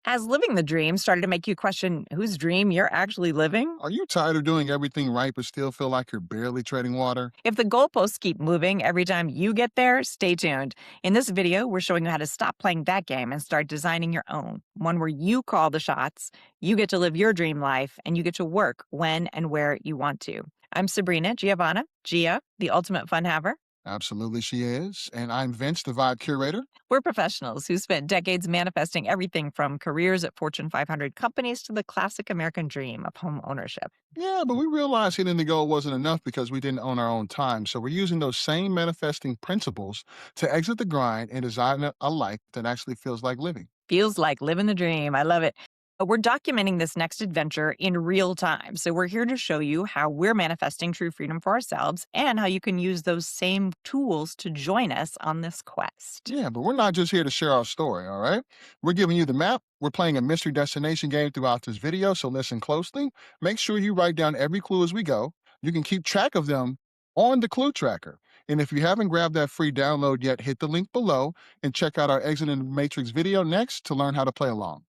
Has living the dream started to make you question whose dream you're actually living? Are you tired of doing everything right but still feel like you're barely treading water? If the goalposts keep moving every time you get there, stay tuned. In this video, we're showing you how to stop playing that game and start designing your own, one where you call the shots, you get to live your dream life, and you get to work when and where you want to. I'm Sabrina Giovanna, Gia, the ultimate fun haver. Absolutely, she is. And I'm Vince, the Vibe Curator. We're professionals who spent decades manifesting everything from careers at Fortune 500 companies to the classic American dream of home ownership. Yeah, but we realized hitting the goal wasn't enough because we didn't own our own time. So we're using those same manifesting principles to exit the grind and design a life that actually feels like living. Feels like living the dream. I love it. We're documenting this next adventure in real time. So, we're here to show you how we're manifesting true freedom for ourselves and how you can use those same tools to join us on this quest. Yeah, but we're not just here to share our story, all right? We're giving you the map. We're playing a mystery destination game throughout this video, so listen closely. Make sure you write down every clue as we go. You can keep track of them on the clue tracker. And if you haven't grabbed that free download yet, hit the link below and check out our Exit in the Matrix video next to learn how to play along.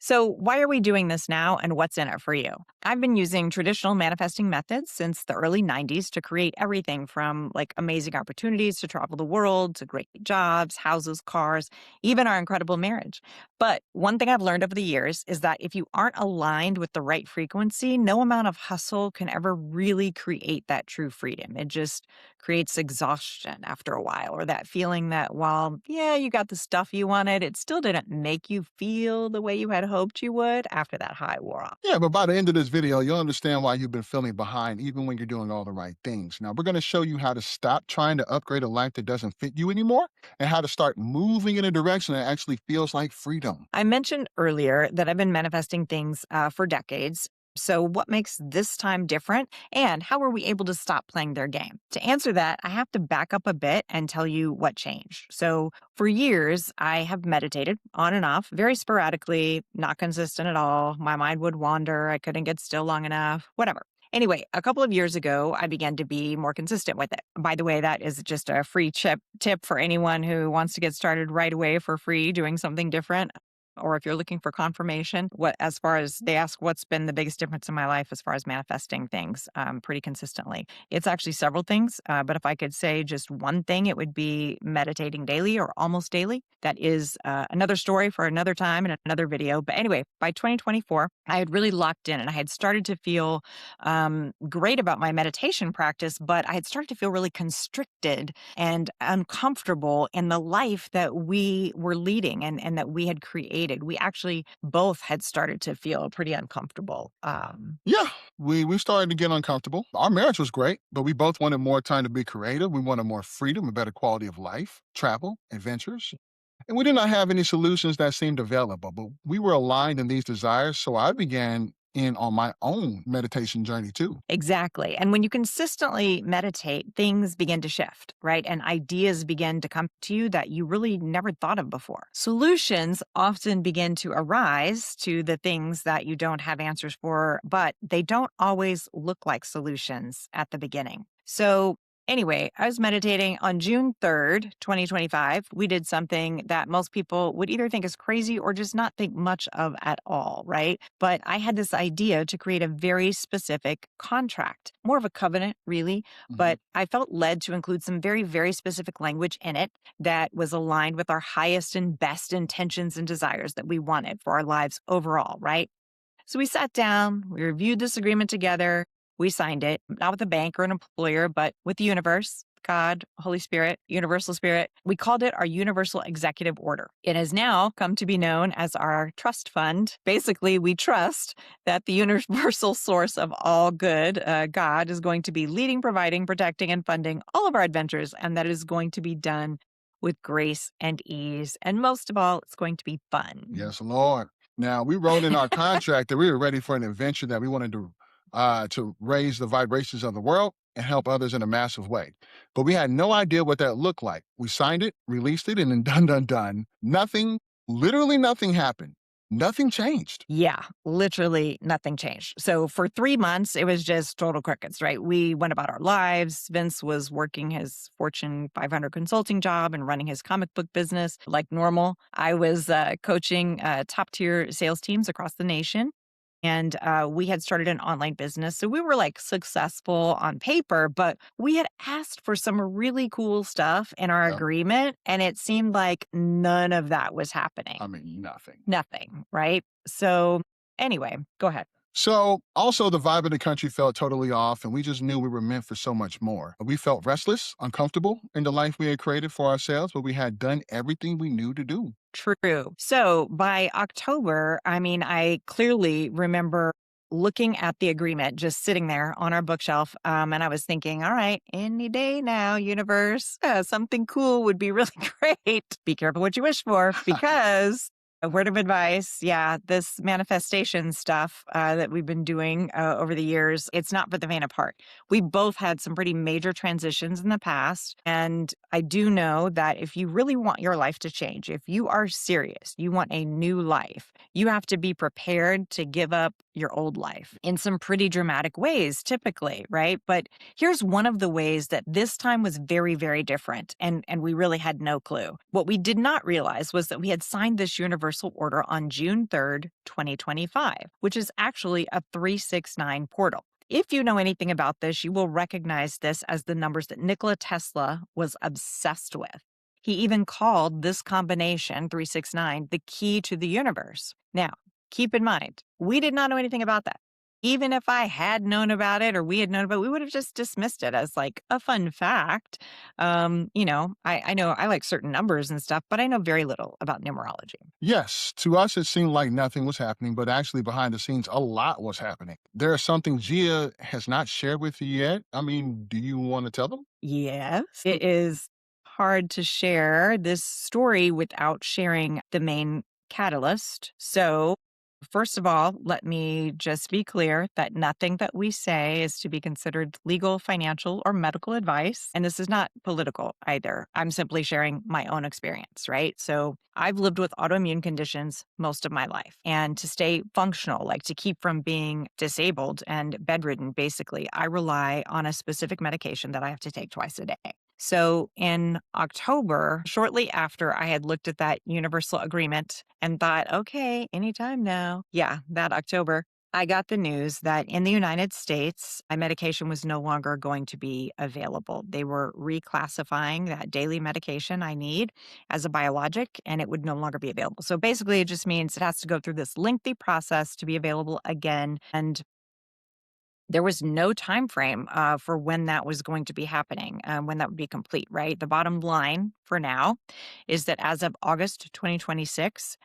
So, why are we doing this now and what's in it for you? I've been using traditional manifesting methods since the early 90s to create everything from like amazing opportunities to travel the world to great jobs, houses, cars, even our incredible marriage. But one thing I've learned over the years is that if you aren't aligned with the right frequency, no amount of hustle can ever really create that true freedom. It just creates exhaustion after a while, or that feeling that while, yeah, you got the stuff you wanted, it still didn't make you feel the way you had hoped you would after that high wore off. Yeah, but by the end of this video, you'll understand why you've been feeling behind even when you're doing all the right things. Now, we're going to show you how to stop trying to upgrade a life that doesn't fit you anymore and how to start moving in a direction that actually feels like freedom. I mentioned earlier that I've been manifesting things for decades. So, what makes this time different? And how were we able to stop playing their game? To answer that, I have to back up a bit and tell you what changed. So, for years, I have meditated on and off, very sporadically, not consistent at all. My mind would wander. I couldn't get still long enough, whatever. Anyway, a couple of years ago, I began to be more consistent with it. By the way, that is just a free tip for anyone who wants to get started right away for free doing something different. Or if you're looking for confirmation, what as far as they ask what's been the biggest difference in my life as far as manifesting things pretty consistently. It's actually several things, but if I could say just one thing, it would be meditating daily or almost daily. That is another story for another time and another video. But anyway, by 2024, I had really locked in and I had started to feel great about my meditation practice, but I had started to feel really constricted and uncomfortable in the life that we were leading and that we had created. We actually both had started to feel pretty uncomfortable. Yeah, we started to get uncomfortable. Our marriage was great, but we both wanted more time to be creative. We wanted more freedom, a better quality of life, travel, adventures. And we did not have any solutions that seemed available, but we were aligned in these desires. So I began in on my own meditation journey too. Exactly. And when you consistently meditate, things begin to shift, right? And ideas begin to come to you that you really never thought of before. Solutions often begin to arise to the things that you don't have answers for, but they don't always look like solutions at the beginning. So, anyway, I was meditating on June 3rd, 2025. We did something that most people would either think is crazy or just not think much of at all, right? But I had this idea to create a very specific contract, more of a covenant, really. Mhm. But I felt led to include some very, very specific language in it that was aligned with our highest and best intentions and desires that we wanted for our lives overall, right? So we sat down, we reviewed this agreement together, we signed it, not with a bank or an employer, but with the universe, God, Holy Spirit, Universal Spirit. We called it our Universal Executive Order. It has now come to be known as our trust fund. Basically, we trust that the universal source of all good, God, is going to be leading, providing, protecting, and funding all of our adventures, and that is going to be done with grace and ease. And most of all, it's going to be fun. Yes, Lord. Now we wrote in our contract that we were ready for an adventure that we wanted to raise the vibrations of the world and help others in a massive way. But we had no idea what that looked like. We signed it, released it, and then done, done, done. Nothing, literally nothing happened. Nothing changed. Yeah, literally nothing changed. So for 3 months, it was just total crickets, right? We went about our lives. Vince was working his Fortune 500 consulting job and running his comic book business like normal. I was coaching top tier sales teams across the nation. And we had started an online business. So we were like successful on paper, but we had asked for some really cool stuff in our Yep. agreement. And it seemed like none of that was happening. I mean, nothing. Nothing, right? So, anyway, go ahead. So, also, the vibe of the country felt totally off, and we just knew we were meant for so much more. We felt restless, uncomfortable in the life we had created for ourselves, but we had done everything we knew to do. True. So, by October, I mean, I clearly remember looking at the agreement just sitting there on our bookshelf. And I was thinking, all right, any day now, universe, something cool would be really great. Be careful what you wish for because a word of advice. Yeah, this manifestation stuff that we've been doing over the years, it's not for the faint of heart. We both had some pretty major transitions in the past. And I do know that if you really want your life to change, if you are serious, you want a new life, you have to be prepared to give up your old life in some pretty dramatic ways, typically, right? But here's one of the ways that this time was very, very different. And we really had no clue. What we did not realize was that we had signed this universal order on June 3rd, 2025, which is actually a 369 portal. If you know anything about this, you will recognize this as the numbers that Nikola Tesla was obsessed with. He even called this combination, 369, the key to the universe. Now, keep in mind, we did not know anything about that. Even if I had known about it or we had known about it, we would have just dismissed it as like a fun fact. I know I like certain numbers and stuff, but I know very little about numerology. Yes, to us, it seemed like nothing was happening, but actually, behind the scenes, a lot was happening. There is something Gia has not shared with you yet. I mean, do you want to tell them? Yes, it is hard to share this story without sharing the main catalyst. So, first of all, let me just be clear that nothing that we say is to be considered legal, financial, or medical advice. And this is not political either. I'm simply sharing my own experience, right? So, I've lived with autoimmune conditions most of my life. And to stay functional, like to keep from being disabled and bedridden, basically, I rely on a specific medication that I have to take twice a day. So in October, shortly after I had looked at that universal agreement and thought, okay, anytime now. Yeah, that October, I got the news that in the United States, my medication was no longer going to be available. They were reclassifying that daily medication I need as a biologic and it would no longer be available. So basically, it just means it has to go through this lengthy process to be available again. And there was no time frame for when that was going to be happening, when that would be complete, right? The bottom line for now is that as of August 2026,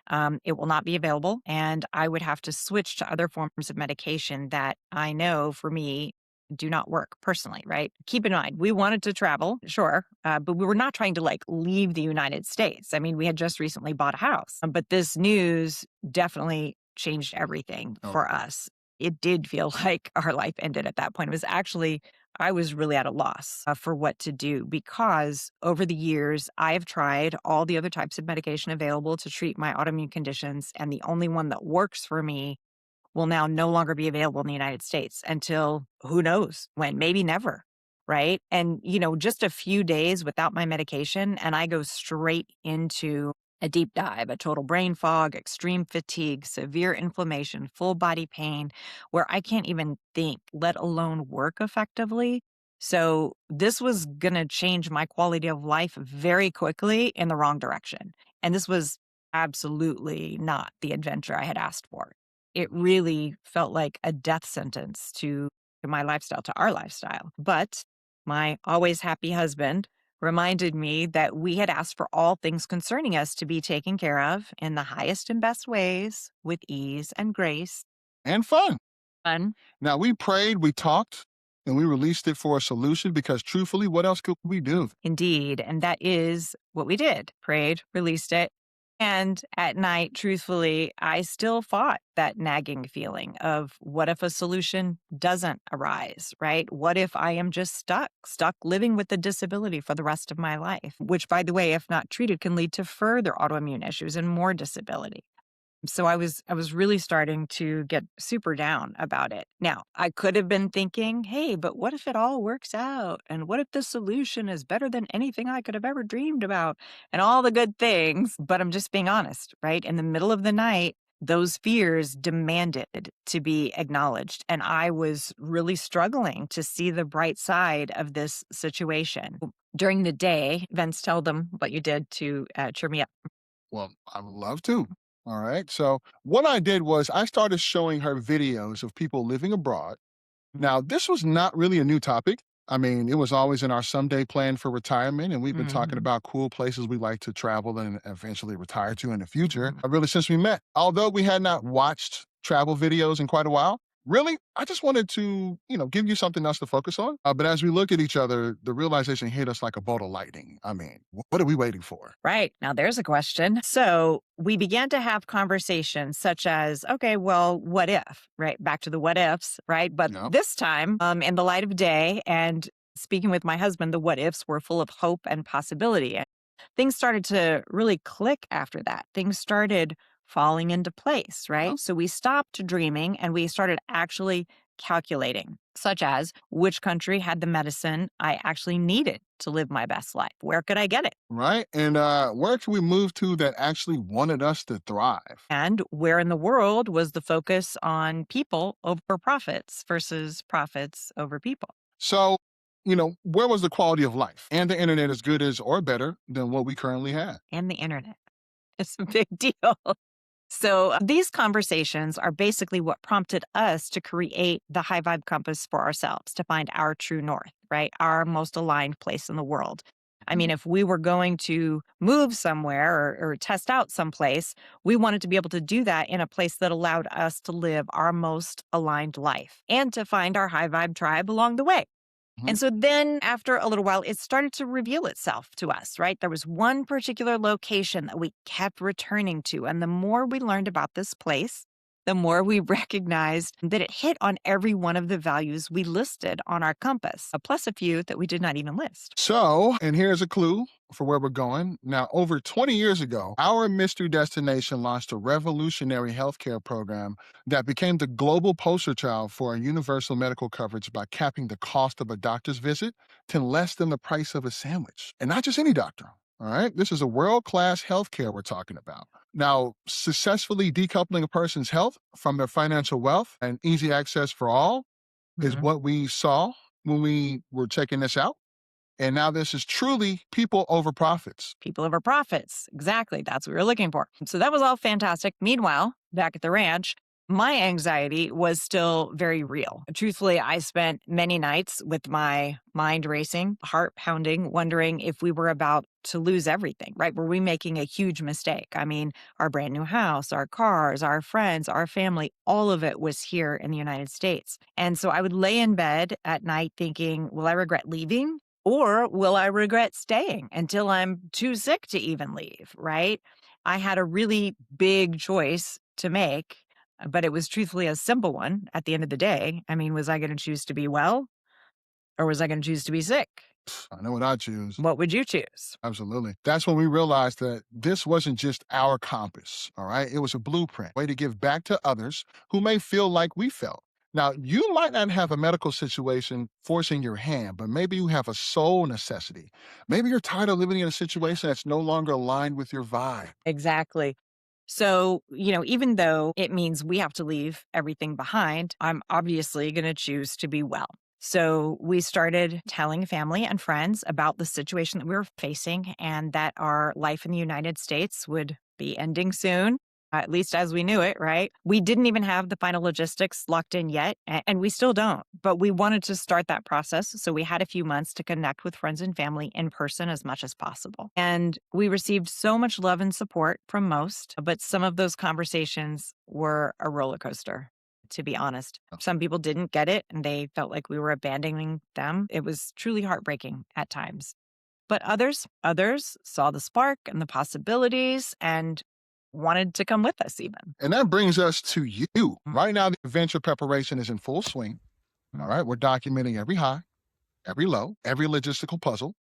it will not be available. And I would have to switch to other forms of medication that I know for me do not work personally, right? Keep in mind, we wanted to travel, sure, but we were not trying to like leave the United States. I mean, we had just recently bought a house, but this news definitely changed everything for Okay. us. It did feel like our life ended at that point. It was actually I was really at a loss for what to do because over the years, I have tried all the other types of medication available to treat my autoimmune conditions, and the only one that works for me will now no longer be available in the United States until who knows when, maybe never. Right. And, just a few days without my medication, and I go straight into a deep dive, a total brain fog, extreme fatigue, severe inflammation, full body pain, where I can't even think, let alone work effectively. So, this was going to change my quality of life very quickly in the wrong direction. And this was absolutely not the adventure I had asked for. It really felt like a death sentence to my lifestyle, to our lifestyle. But my always happy husband reminded me that we had asked for all things concerning us to be taken care of in the highest and best ways with ease and grace. And fun. Fun. Now, we prayed, we talked, and we released it for a solution because truthfully, what else could we do? Indeed. And that is what we did prayed, released it. And at night, truthfully, I still fought that nagging feeling of what if a solution doesn't arise, right? What if I am just stuck living with the disability for the rest of my life, which, by the way, if not treated, can lead to further autoimmune issues and more disability. So I was really starting to get super down about it. Now, I could have been thinking, "Hey, but what if it all works out? And what if the solution is better than anything I could have ever dreamed about?" And all the good things, but I'm just being honest, right? In the middle of the night, those fears demanded to be acknowledged, and I was really struggling to see the bright side of this situation. During the day, Vince, tell them what you did to cheer me up. Well, I would love to. All right. So, what I did was I started showing her videos of people living abroad. Now, this was not really a new topic. I mean, it was always in our someday plan for retirement, and we've been talking Mhm. about cool places we like to travel and eventually retire to in the future, Mhm. really since we met. Although we had not watched travel videos in quite a while, really, I just wanted to, give you something else to focus on. But as we look at each other, the realization hit us like a bolt of lightning. I mean, what are we waiting for? Right. Now there's a question. So we began to have conversations such as, okay, well, what if, right? Back to the what ifs, right? But Yeah. this time, in the light of day and speaking with my husband, the what ifs were full of hope and possibility. And things started to really click after that. Things started falling into place, Yeah. right? So we stopped dreaming and we started actually calculating, such as which country had the medicine I actually needed to live my best life? Where could I get it? Right. And where can we move to that actually wanted us to thrive? And where in the world was the focus on people over profits versus profits over people? So, where was the quality of life and the internet as good as or better than what we currently had? And the internet. It's a big deal. So, these conversations are basically what prompted us to create the high vibe compass for ourselves to find our true north, right? Our most aligned place in the world. I mean, Mhm. if we were going to move somewhere or test out someplace, we wanted to be able to do that in a place that allowed us to live our most aligned life and to find our high vibe tribe along the way. Mhm. And so then after a little while, it started to reveal itself to us, right? There was one particular location that we kept returning to. And the more we learned about this place, the more we recognized that it hit on every one of the values we listed on our compass, plus a few that we did not even list. So, and here's a clue for where we're going. Now, over 20 years ago, our mystery destination launched a revolutionary healthcare program that became the global poster child for a universal medical coverage by capping the cost of a doctor's visit to less than the price of a sandwich. And not just any doctor. All right. This is a world class healthcare we're talking about. Now, successfully decoupling a person's health from their financial wealth and easy access for all is Mhm. what we saw when we were checking this out. And now this is truly people over profits. People over profits. Exactly. That's what we were looking for. So that was all fantastic. Meanwhile, back at the ranch, my anxiety was still very real. Truthfully, I spent many nights with my mind racing, heart pounding, wondering if we were about to lose everything, right? Were we making a huge mistake? I mean, our brand new house, our cars, our friends, our family, all of it was here in the United States. And so I would lay in bed at night thinking, will I regret leaving? Or will I regret staying until I'm too sick to even leave, right? I had a really big choice to make, but it was truthfully a simple one at the end of the day. I mean, was I going to choose to be well or was I going to choose to be sick? I know what I choose. What would you choose? Absolutely. That's when we realized that this wasn't just our compass. All right. It was a blueprint, way to give back to others who may feel like we felt. Now, you might not have a medical situation forcing your hand, but maybe you have a soul necessity. Maybe you're tired of living in a situation that's no longer aligned with your vibe. Exactly. So, even though it means we have to leave everything behind, I'm obviously going to choose to be well. So, we started telling family and friends about the situation that we were facing and that our life in the United States would be ending soon, at least as we knew it, right? We didn't even have the final logistics locked in yet, and we still don't, but we wanted to start that process. So, we had a few months to connect with friends and family in person as much as possible. And we received so much love and support from most, but some of those conversations were a roller coaster, to be honest. Some people didn't get it and they felt like we were abandoning them. It was truly heartbreaking at times. But others saw the spark and the possibilities and wanted to come with us even. And that brings us to you. Mm, Right now, the adventure preparation is in full swing. All mm. right. We're documenting every high, every low, every logistical puzzle,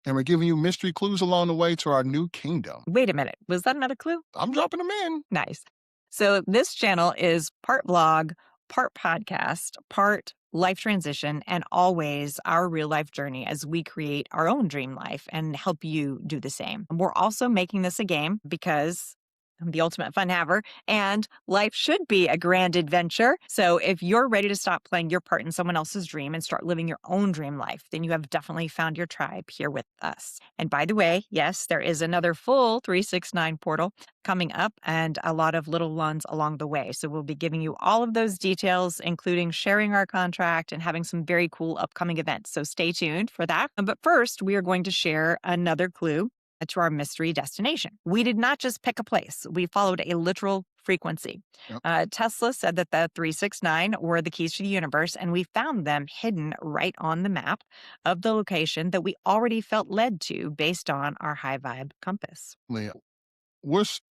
and we're giving you mystery clues along the way to our new kingdom. Wait a minute. Was that another clue? I'm dropping them in. Nice. So this channel is part vlog, part podcast, part life transition, and always our real life journey as we create our own dream life and help you do the same. We're also making this a game because I'm the ultimate fun haver, and life should be a grand adventure. So if you're ready to stop playing your part in someone else's dream and start living your own dream life, then you have definitely found your tribe here with us. And by the way, yes, there is another full 369 portal coming up and a lot of little ones along the way. So we'll be giving you all of those details, including sharing our contract and having some very cool upcoming events. So stay tuned for that. But first, we are going to share another clue to our mystery destination. We did not just pick a place, we followed a literal frequency. Yep. Tesla said that the 369 were the keys to the universe, and we found them hidden right on the map of the location that we already felt led to based on our high vibe compass. Leah,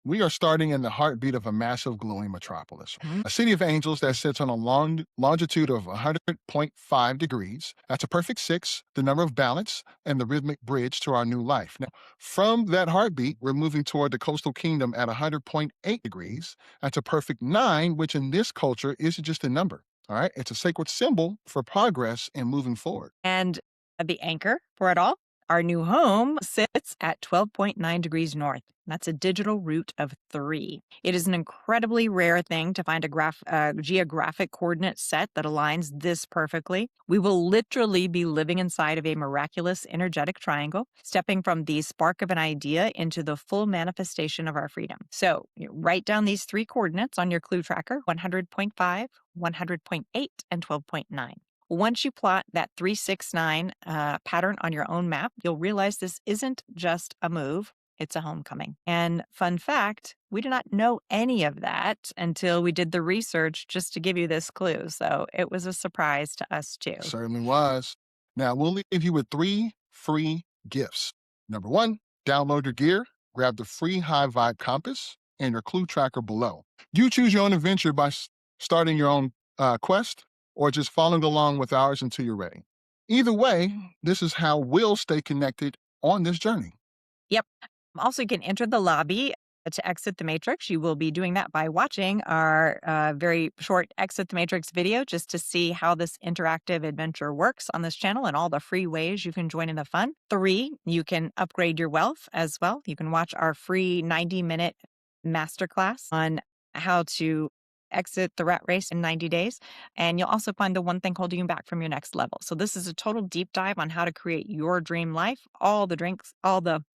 we are starting in the heartbeat of a massive glowing metropolis, Mhm. a city of angels that sits on a longitude of 100.5 degrees. That's a perfect six, the number of balance, and the rhythmic bridge to our new life. Now, from that heartbeat, we're moving toward the coastal kingdom at 100.8 degrees. That's a perfect nine, which in this culture isn't just a number. All right. It's a sacred symbol for progress and moving forward. And the anchor for it all, our new home sits at 12.9 degrees north. That's a digital root of 3. It is an incredibly rare thing to find a geographic coordinate set that aligns this perfectly. We will literally be living inside of a miraculous energetic triangle, stepping from the spark of an idea into the full manifestation of our freedom. So write down these 3 coordinates on your clue tracker: 100.5, 100.8, and 12.9. Once you plot that 369 pattern on your own map, you'll realize this isn't just a move, it's a homecoming. And fun fact, we did not know any of that until we did the research just to give you this clue. So it was a surprise to us too. Certainly was. Now, we'll leave you with 3 free gifts. Number 1, download your gear, grab the free High Vibe compass and your clue tracker below. You choose your own adventure by starting your own quest or just following along with ours until you're ready. Either way, this is how we'll stay connected on this journey. Yep. Also, you can enter the lobby to exit the matrix. You will be doing that by watching our very short Exit the Matrix video just to see how this interactive adventure works on this channel and all the free ways you can join in the fun. 3, you can upgrade your wealth as well. You can watch our free 90-minute masterclass on how to exit the rat race in 90 days. And you'll also find the one thing holding you back from your next level. So this is a total deep dive on how to create your dream life. All the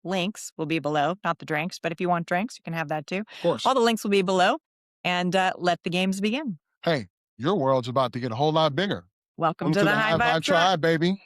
links will be below, not the drinks, but if you want drinks, you can have that too. Of course. All the links will be below. And let the games begin. Hey, your world's about to get a whole lot bigger. Welcome Welcome to to the the High High Vibe Vibe Tribe. Tribe, baby.